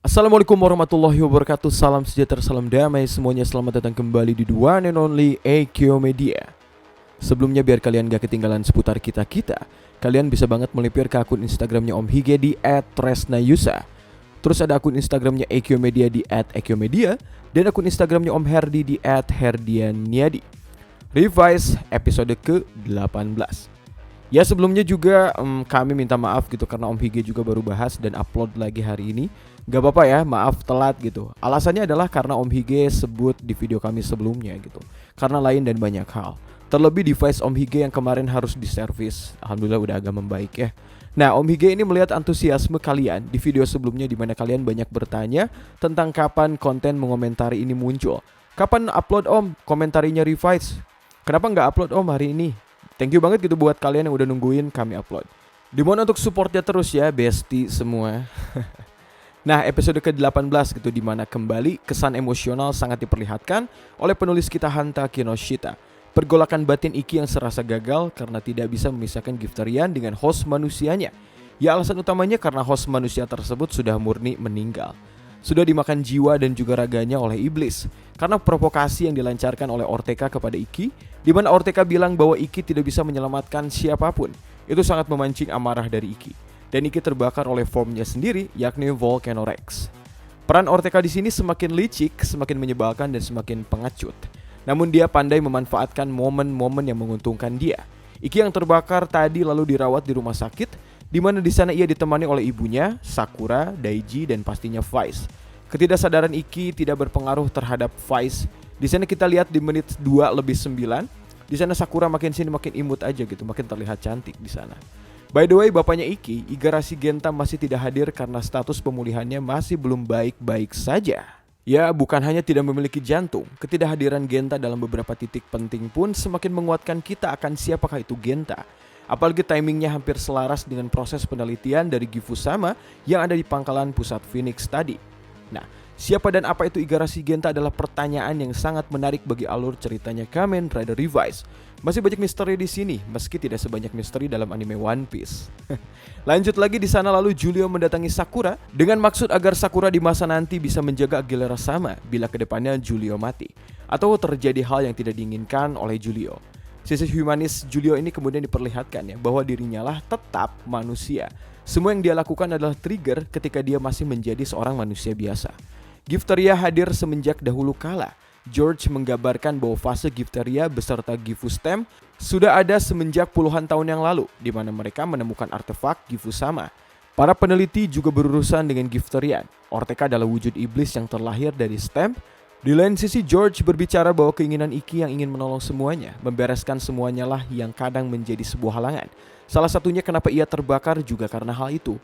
Assalamualaikum warahmatullahi wabarakatuh. Salam sejahtera, salam damai semuanya. Selamat datang kembali di The One and Only AQ Media. Sebelumnya biar kalian gak ketinggalan seputar kita-kita, kalian bisa banget melipir ke akun Instagramnya Om Hige di @tresnayusa. Terus ada akun Instagramnya AQ Media di @AQmedia, dan akun Instagramnya Om Herdi di @herdianiadi. Revise episode ke-18. Ya sebelumnya juga kami minta maaf gitu karena Om Hige juga baru bahas dan upload lagi hari ini. Gak apa-apa ya, maaf telat gitu. Alasannya adalah karena Om Hige sebut di video kami sebelumnya gitu. Karena lain dan banyak hal. Terlebih device Om Hige yang kemarin harus diservis. Alhamdulillah udah agak membaik ya. Nah, Om Hige ini melihat antusiasme kalian di video sebelumnya di mana kalian banyak bertanya tentang kapan konten mengomentari ini muncul. Kapan upload Om komentarinya Revise? Kenapa nggak upload Om hari ini? Thank you banget gitu buat kalian yang udah nungguin kami upload. Dimohon untuk supportnya terus ya bestie semua. Nah episode ke-18 gitu dimana kembali kesan emosional sangat diperlihatkan oleh penulis kita Hanta Kinoshita. Pergolakan batin Iki yang serasa gagal karena tidak bisa memisahkan Giftarian dengan host manusianya. Ya alasan utamanya karena host manusia tersebut sudah murni meninggal. Sudah dimakan jiwa dan juga raganya oleh iblis karena provokasi yang dilancarkan oleh Ortega kepada Iki, di mana Ortega bilang bahwa Iki tidak bisa menyelamatkan siapapun. Itu sangat memancing amarah dari Iki, dan Iki terbakar oleh formnya sendiri, yakni Volcanorex. Peran Ortega di sini semakin licik, semakin menyebalkan dan semakin pengecut. Namun dia pandai memanfaatkan momen-momen yang menguntungkan dia. Iki yang terbakar tadi lalu dirawat di rumah sakit, di mana di sana ia ditemani oleh ibunya, Sakura, Daiji, dan pastinya Vice. Ketidaksadaran Iki tidak berpengaruh terhadap Vice. Di sana kita lihat di menit 2:09, di sana Sakura makin sini makin imut aja gitu, makin terlihat cantik di sana. By the way, bapaknya Iki, Igarashi Genta masih tidak hadir karena status pemulihannya masih belum baik-baik saja. Ya, bukan hanya tidak memiliki jantung, ketidakhadiran Genta dalam beberapa titik penting pun semakin menguatkan kita akan siapakah itu Genta. Apalagi timingnya hampir selaras dengan proses penelitian dari Gifusama yang ada di pangkalan pusat Phoenix tadi. Nah, siapa dan apa itu Igarashi Genta adalah pertanyaan yang sangat menarik bagi alur ceritanya Kamen Rider Revise. Masih banyak misteri di sini, meski tidak sebanyak misteri dalam anime One Piece. Lanjut lagi di sana lalu Julio mendatangi Sakura dengan maksud agar Sakura di masa nanti bisa menjaga Aguilera sama bila kedepannya Julio mati atau terjadi hal yang tidak diinginkan oleh Julio. Sisi humanis Julio ini kemudian diperlihatkan ya bahwa dirinya lah tetap manusia. Semua yang dia lakukan adalah trigger ketika dia masih menjadi seorang manusia biasa. Giftaria hadir semenjak dahulu kala. George menggambarkan bahwa fase Giftaria beserta Gifustem sudah ada semenjak puluhan tahun yang lalu, di mana mereka menemukan artefak Gifusama. Para peneliti juga berurusan dengan Giftarian. Ortega adalah wujud iblis yang terlahir dari Stem. Di lain sisi George berbicara bahwa keinginan Iki yang ingin menolong semuanya, membereskan semuanya lah yang kadang menjadi sebuah halangan. Salah satunya kenapa ia terbakar juga karena hal itu.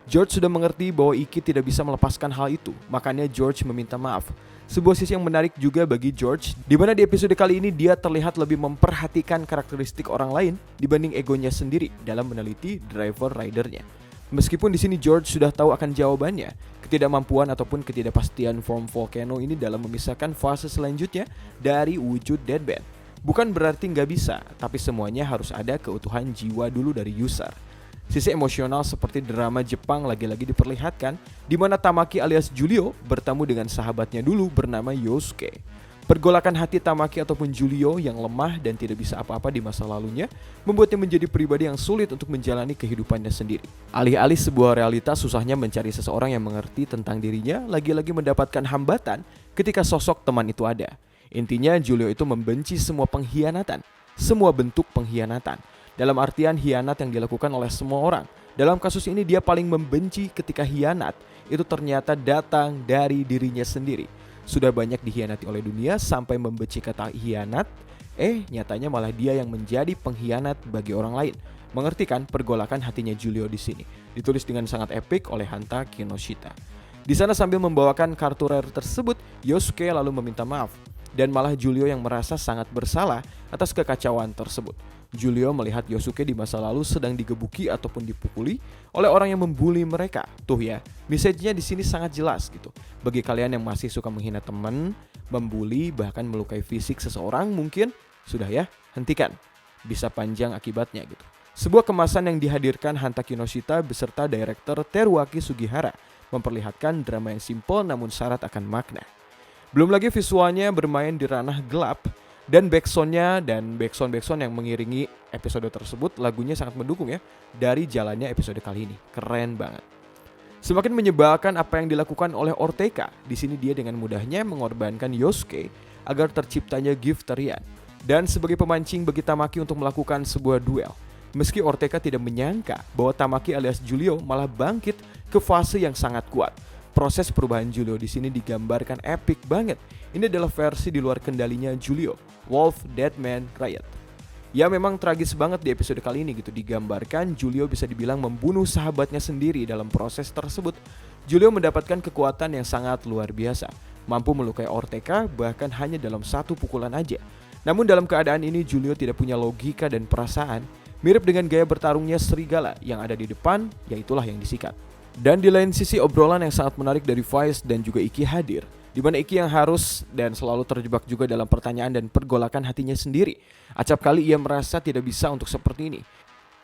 George sudah mengerti bahwa Iki tidak bisa melepaskan hal itu, makanya George meminta maaf. Sebuah sisi yang menarik juga bagi George, di mana di episode kali ini dia terlihat lebih memperhatikan karakteristik orang lain dibanding egonya sendiri dalam meneliti driver ridernya. Meskipun di sini George sudah tahu akan jawabannya, ketidakmampuan ataupun ketidakpastian form Volcano ini dalam memisahkan fase selanjutnya dari wujud Deadband. Bukan berarti nggak bisa, tapi semuanya harus ada keutuhan jiwa dulu dari user. Sisi emosional seperti drama Jepang lagi-lagi diperlihatkan, di mana Tamaki alias Julio bertemu dengan sahabatnya dulu bernama Yosuke. Pergolakan hati Tamaki ataupun Julio yang lemah dan tidak bisa apa-apa di masa lalunya membuatnya menjadi pribadi yang sulit untuk menjalani kehidupannya sendiri. Alih-alih sebuah realitas susahnya mencari seseorang yang mengerti tentang dirinya, lagi-lagi mendapatkan hambatan ketika sosok teman itu ada. Intinya Julio itu membenci semua pengkhianatan, semua bentuk pengkhianatan. Dalam artian hianat yang dilakukan oleh semua orang. Dalam kasus ini dia paling membenci ketika hianat itu ternyata datang dari dirinya sendiri. Sudah banyak dikhianati oleh dunia sampai membenci kata hianat, nyatanya malah dia yang menjadi pengkhianat bagi orang lain. Mengerti kan pergolakan hatinya Julio di sini? Ditulis dengan sangat epik oleh Hanta Kinoshita. Di sana sambil membawakan kartu rare tersebut, Yosuke lalu meminta maaf. Dan malah Julio yang merasa sangat bersalah atas kekacauan tersebut. Julio melihat Yosuke di masa lalu sedang digebuki ataupun dipukuli oleh orang yang membuli mereka. Tuh ya, message-nya di sini sangat jelas gitu. Bagi kalian yang masih suka menghina teman, membuli, bahkan melukai fisik seseorang mungkin, sudah ya, hentikan. Bisa panjang akibatnya gitu. Sebuah kemasan yang dihadirkan Hanta Kinoshita beserta direktur Teruaki Sugihara memperlihatkan drama yang simpel namun syarat akan makna. Belum lagi visualnya bermain di ranah gelap, dan backsoundnya dan backsound yang mengiringi episode tersebut, lagunya sangat mendukung ya dari jalannya episode kali ini. Keren banget. Semakin menyebalkan apa yang dilakukan oleh Ortega. Di sini dia dengan mudahnya mengorbankan Yosuke agar terciptanya gift tarian, dan sebagai pemancing bagi Tamaki untuk melakukan sebuah duel. Meski Ortega tidak menyangka bahwa Tamaki alias Julio malah bangkit ke fase yang sangat kuat. Proses perubahan Julio di sini digambarkan epic banget. Ini adalah versi di luar kendalinya Julio, Wolf Deadman Riot. Ya memang tragis banget di episode kali ini gitu. Digambarkan Julio bisa dibilang membunuh sahabatnya sendiri. Dalam proses tersebut, Julio mendapatkan kekuatan yang sangat luar biasa, mampu melukai Ortega bahkan hanya dalam satu pukulan aja. Namun dalam keadaan ini Julio tidak punya logika dan perasaan, mirip dengan gaya bertarungnya serigala yang ada di depan, yaitulah yang disikat. Dan di lain sisi, obrolan yang sangat menarik dari Vice dan juga Ikki hadir, di mana Ikki yang harus dan selalu terjebak juga dalam pertanyaan dan pergolakan hatinya sendiri. Acap kali ia merasa tidak bisa untuk seperti ini.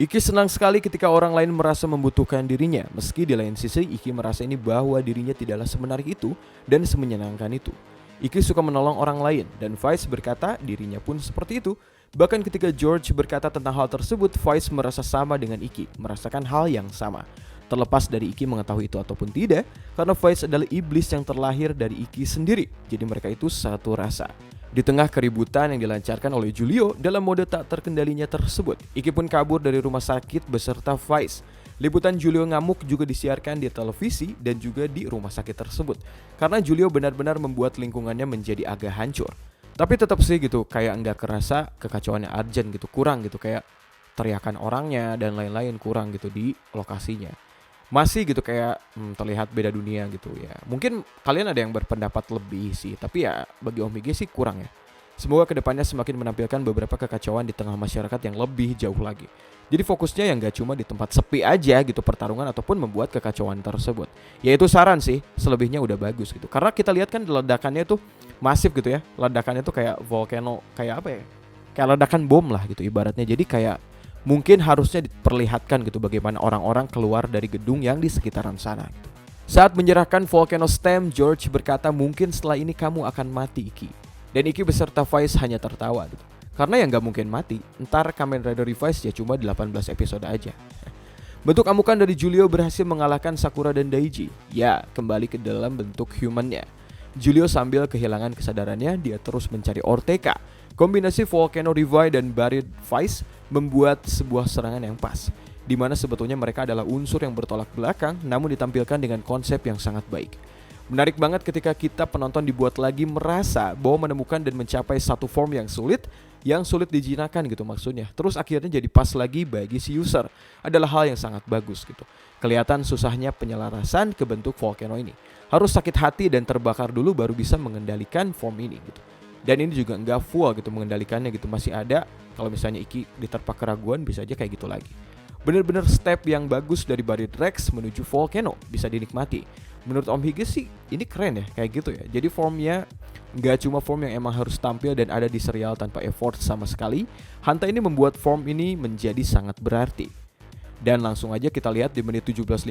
Ikki senang sekali ketika orang lain merasa membutuhkan dirinya, meski di lain sisi Ikki merasa ini bahwa dirinya tidaklah semenarik itu dan semenyenangkan itu. Ikki suka menolong orang lain, dan Vice berkata dirinya pun seperti itu. Bahkan ketika George berkata tentang hal tersebut, Vice merasa sama dengan Ikki, merasakan hal yang sama. Terlepas dari Ikki mengetahui itu ataupun tidak, karena Vice adalah iblis yang terlahir dari Ikki sendiri. Jadi mereka itu satu rasa. Di tengah keributan yang dilancarkan oleh Julio dalam mode tak terkendalinya tersebut, Ikki pun kabur dari rumah sakit beserta Vice. Liputan Julio ngamuk juga disiarkan di televisi dan juga di rumah sakit tersebut, karena Julio benar-benar membuat lingkungannya menjadi agak hancur. Tapi tetap sih gitu, kayak nggak kerasa kekacauannya Argent gitu, kurang gitu, kayak teriakan orangnya dan lain-lain kurang gitu di lokasinya. Masih gitu kayak terlihat beda dunia gitu ya. Mungkin kalian ada yang berpendapat lebih sih, tapi ya bagi Om Hige sih kurang ya. Semoga kedepannya semakin menampilkan beberapa kekacauan di tengah masyarakat yang lebih jauh lagi. Jadi fokusnya yang gak cuma di tempat sepi aja gitu pertarungan ataupun membuat kekacauan tersebut. Ya itu saran sih, selebihnya udah bagus gitu. Karena kita lihat kan ledakannya tuh masif gitu ya. Ledakannya tuh kayak volcano, kayak apa ya? Kayak ledakan bom lah gitu ibaratnya. Jadi kayak mungkin harusnya diperlihatkan gitu bagaimana orang-orang keluar dari gedung yang di sekitaran sana gitu. Saat menyerahkan Volcano Stem, George berkata mungkin setelah ini kamu akan mati Ikki. Dan Ikki beserta Vice hanya tertawa gitu. Karena yang gak mungkin mati, ntar Kamen Rider Revice ya cuma 18 episode aja. Bentuk amukan dari Julio berhasil mengalahkan Sakura dan Daiji. Ya, kembali ke dalam bentuk humannya. Julio sambil kehilangan kesadarannya, dia terus mencari Ortega. Kombinasi Volcano Revive dan Buried Vice membuat sebuah serangan yang pas, di mana sebetulnya mereka adalah unsur yang bertolak belakang namun ditampilkan dengan konsep yang sangat baik. Menarik banget ketika kita penonton dibuat lagi merasa bahwa menemukan dan mencapai satu form yang sulit dijinakan gitu maksudnya. Terus akhirnya jadi pas lagi bagi si user. Adalah hal yang sangat bagus gitu. Kelihatan susahnya penyelarasan ke bentuk volcano ini. Harus sakit hati dan terbakar dulu baru bisa mengendalikan form ini gitu. Dan ini juga enggak full gitu mengendalikannya gitu. Masih ada kalau misalnya Ikki diterpa keraguan bisa aja kayak gitu lagi. Bener-bener step yang bagus dari Buried Rex menuju volcano bisa dinikmati. Menurut Om Hige sih ini keren ya kayak gitu ya. Jadi formnya nggak cuma form yang emang harus tampil dan ada di serial tanpa effort sama sekali. Hanta ini membuat form ini menjadi sangat berarti. Dan langsung aja kita lihat di menit 17.51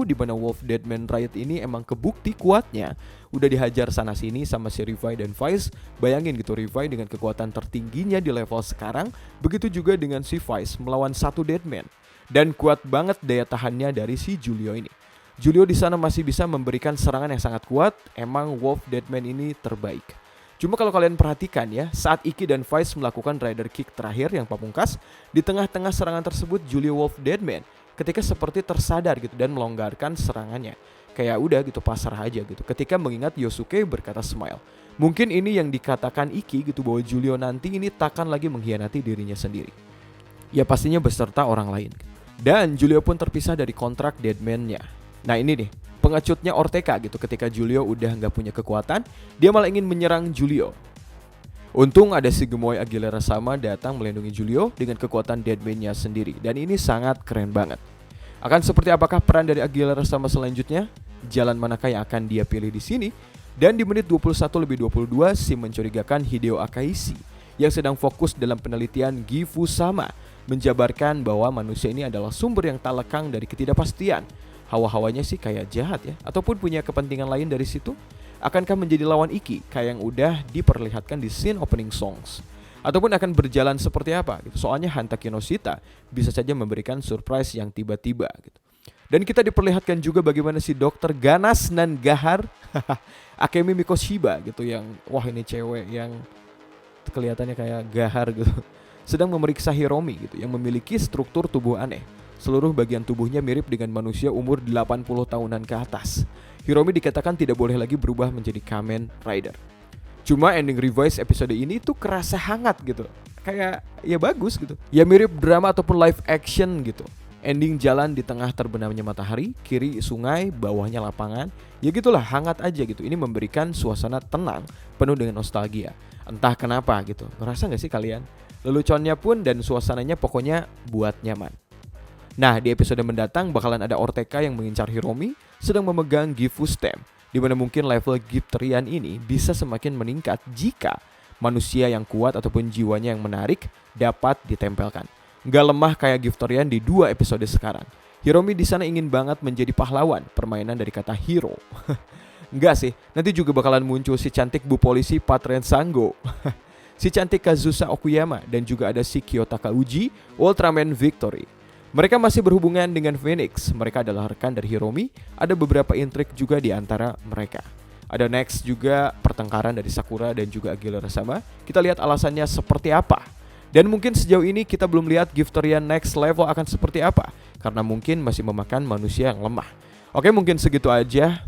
di mana Wolf Deadman Riot ini emang kebukti kuatnya. Udah dihajar sana sini sama si Revive dan Vice. Bayangin gitu Revive dengan kekuatan tertingginya di level sekarang. Begitu juga dengan si Vice melawan satu Deadman. Dan kuat banget daya tahannya dari si Julio ini. Julio di sana masih bisa memberikan serangan yang sangat kuat. Emang Wolf Deadman ini terbaik. Cuma kalau kalian perhatikan ya, saat Ikki dan Vice melakukan Rider Kick terakhir yang pamungkas, di tengah-tengah serangan tersebut Julio Wolf Deadman ketika seperti tersadar gitu dan melonggarkan serangannya. Kayak udah gitu pasrah aja gitu. Ketika mengingat Yosuke berkata smile. Mungkin ini yang dikatakan Ikki gitu bahwa Julio nanti ini takkan lagi mengkhianati dirinya sendiri. Ya pastinya beserta orang lain. Dan Julio pun terpisah dari kontrak Deadman-nya. Nah ini nih, pengecutnya Ortega gitu ketika Julio udah gak punya kekuatan, dia malah ingin menyerang Julio. Untung ada si Gemoy Aguilera sama datang melindungi Julio dengan kekuatan Deadman-nya sendiri. Dan ini sangat keren banget. Akan seperti apakah peran dari Aguilera sama selanjutnya? Jalan manakah yang akan dia pilih di sini? Dan di menit 21:22 si mencurigakan Hideo Akaishi yang sedang fokus dalam penelitian Gifu sama menjabarkan bahwa manusia ini adalah sumber yang tak lekang dari ketidakpastian. Hawa-hawanya sih kayak jahat ya, ataupun punya kepentingan lain dari situ? Akankah menjadi lawan Iki kayak yang udah diperlihatkan di scene opening songs? Ataupun akan berjalan seperti apa gitu. Soalnya Hantaki no Shita bisa saja memberikan surprise yang tiba-tiba gitu. Dan kita diperlihatkan juga bagaimana si dokter ganas dan gahar Akemi Mikoshiba gitu, yang wah ini cewek yang kelihatannya kayak gahar gitu, sedang memeriksa Hiromi gitu, yang memiliki struktur tubuh aneh. Seluruh bagian tubuhnya mirip dengan manusia umur 80 tahunan ke atas. Hiromi dikatakan tidak boleh lagi berubah menjadi Kamen Rider. Cuma ending Revice episode ini tuh kerasa hangat gitu. Kayak ya bagus gitu. Ya mirip drama ataupun live action gitu. Ending jalan di tengah terbenamnya matahari, kiri sungai, bawahnya lapangan. Ya gitulah, hangat aja gitu. Ini memberikan suasana tenang, penuh dengan nostalgia. Entah kenapa gitu. Ngerasa gak sih kalian? Leluconnya pun dan suasananya pokoknya buat nyaman. Nah, di episode mendatang bakalan ada Orteka yang mengincar Hiromi sedang memegang Gifu Stem, di mana mungkin level Gifterian ini bisa semakin meningkat jika manusia yang kuat ataupun jiwanya yang menarik dapat ditempelkan. Nggak lemah kayak Gifterian di 2 episode sekarang. Hiromi di sana ingin banget menjadi pahlawan, permainan dari kata hero. Enggak sih, nanti juga bakalan muncul si cantik Bu Polisi Patren Sango. Si cantik Kazusa Okuyama, dan juga ada si Kiyotaka Uji, Ultraman Victory. Mereka masih berhubungan dengan Phoenix. Mereka adalah rekan dari Hiromi. Ada beberapa intrik juga di antara mereka. Ada next juga pertengkaran dari Sakura dan juga Aguilera sama. Kita lihat alasannya seperti apa. Dan mungkin sejauh ini kita belum lihat Gifterian next level akan seperti apa, karena mungkin masih memakan manusia yang lemah. Oke, mungkin segitu aja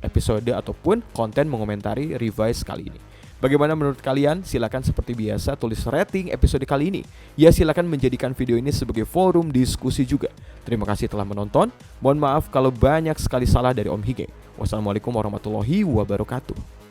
episode ataupun konten mengomentari Revice kali ini. Bagaimana menurut kalian? Silakan seperti biasa tulis rating episode kali ini. Ya, silakan menjadikan video ini sebagai forum diskusi juga. Terima kasih telah menonton. Mohon maaf kalau banyak sekali salah dari Om Hige. Wassalamualaikum warahmatullahi wabarakatuh.